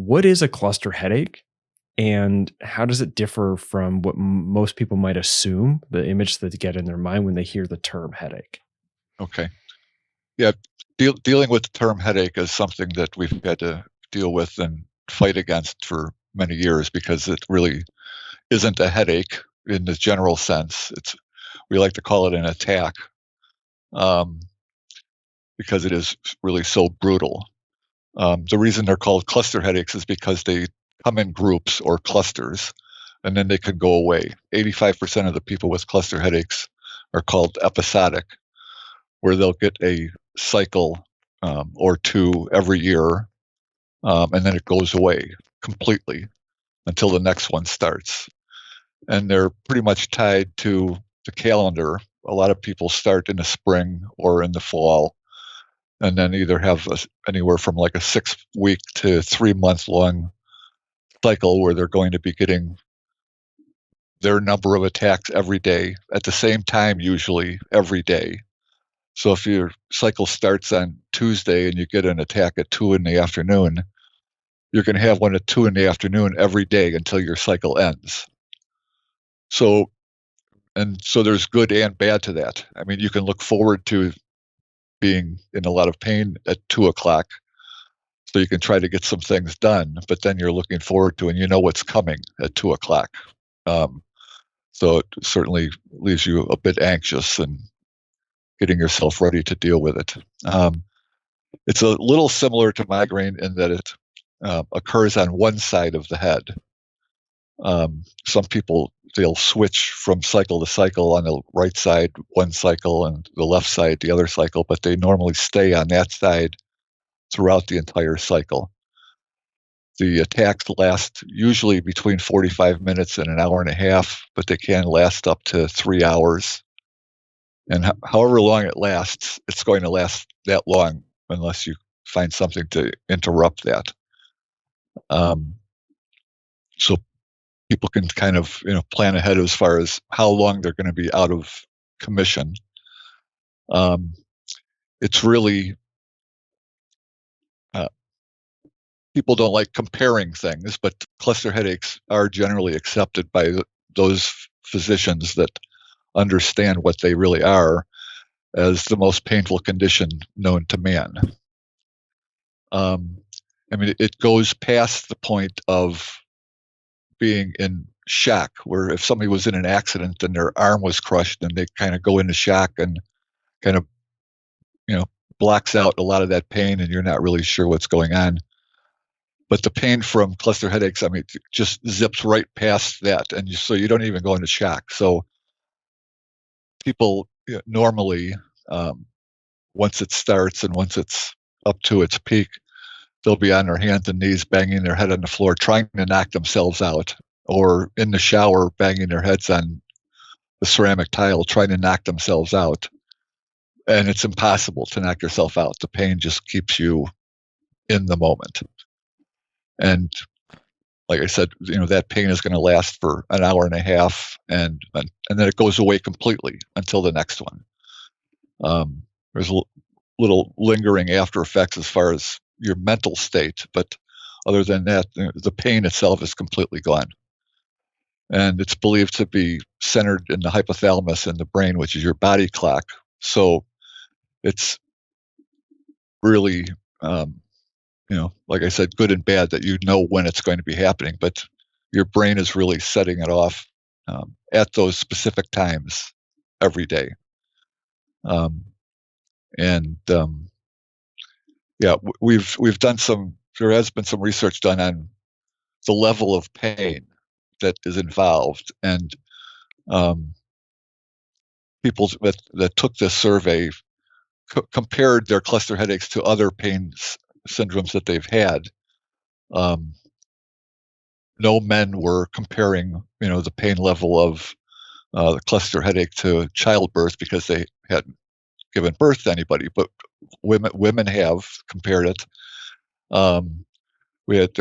what is a cluster headache and how does it differ from what most people might assume, the image that they get in their mind when they hear the term headache? Okay. Yeah. Dealing with the term headache is something that we've had to deal with and fight against for many years because it really isn't a headache in the general sense. We like to call it an attack um, because it is really so brutal. The reason they're called cluster headaches is because they come in groups or clusters and then they can go away. 85% of the people with cluster headaches are called episodic, where they'll get a cycle or two every year, and then it goes away completely until the next one starts. And they're pretty much tied to the calendar. A lot of people start in the spring or in the fall, and then either have anywhere from like a 6 week to 3 month long cycle where they're going to be getting their number of attacks every day at the same time, usually every day. So if your cycle starts on Tuesday and you get an attack at 2 in the afternoon, you're going to have one at 2 in the afternoon every day until your cycle ends. So, and so there's good and bad to that. I mean, you can look forward to being in a lot of pain at 2 o'clock, so you can try to get some things done, but then you're looking forward to, and you know what's coming at 2 o'clock. Um, so it certainly leaves you a bit anxious and getting yourself ready to deal with it. It's a little similar to migraine in that it occurs on one side of the head. Some people, they'll switch from cycle to cycle on the right side, one cycle, and the left side, the other cycle, but they normally stay on that side throughout the entire cycle. The attacks last usually between 45 minutes and an hour and a half, but they can last up to 3 hours. And however long it lasts, it's going to last that long unless you find something to interrupt that. So people can kind of plan ahead as far as how long they're going to be out of commission. It's really people don't like comparing things, but cluster headaches are generally accepted by those physicians that understand what they really are as the most painful condition known to man. I mean, it goes past the point of being in shock, where if somebody was in an accident and their arm was crushed and they kind of go into shock and kind of, blocks out a lot of that pain and you're not really sure what's going on. But the pain from cluster headaches, I mean, it just zips right past that. And so you don't even go into shock. So people normally, once it starts and once it's up to its peak, they'll be on their hands and knees, banging their head on the floor, trying to knock themselves out, or in the shower, banging their heads on the ceramic tile, trying to knock themselves out. And it's impossible to knock yourself out. The pain just keeps you in the moment. And like I said, that pain is going to last for an hour and a half, and then it goes away completely until the next one. There's a little lingering after effects as far as your mental state, but other than that, the pain itself is completely gone. And it's believed to be centered in the hypothalamus in the brain, which is your body clock. So it's really, like I said, good and bad that you know when it's going to be happening, but your brain is really setting it off at those specific times every day. We've done there has been some research done on the level of pain that is involved, and people that took this survey compared their cluster headaches to other pain syndromes that they've had. No men were comparing, the pain level of the cluster headache to childbirth because they hadn't given birth to anybody, but women have compared it. There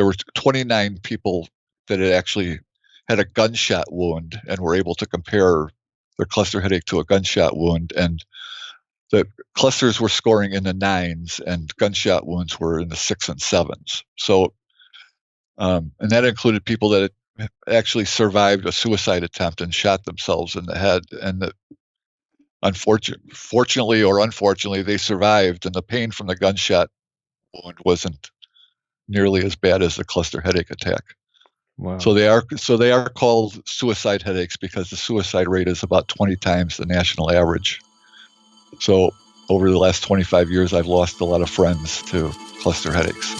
were 29 people that had actually had a gunshot wound and were able to compare their cluster headache to a gunshot wound, and the clusters were scoring in the 9s and gunshot wounds were in the 6s and 7s. So And that included people that had actually survived a suicide attempt and shot themselves in the head. And that fortunately or unfortunately, they survived, and the pain from the gunshot wound wasn't nearly as bad as the cluster headache attack. Wow. So they are called suicide headaches because the suicide rate is about 20 times the national average. So over the last 25 years, I've lost a lot of friends to cluster headaches.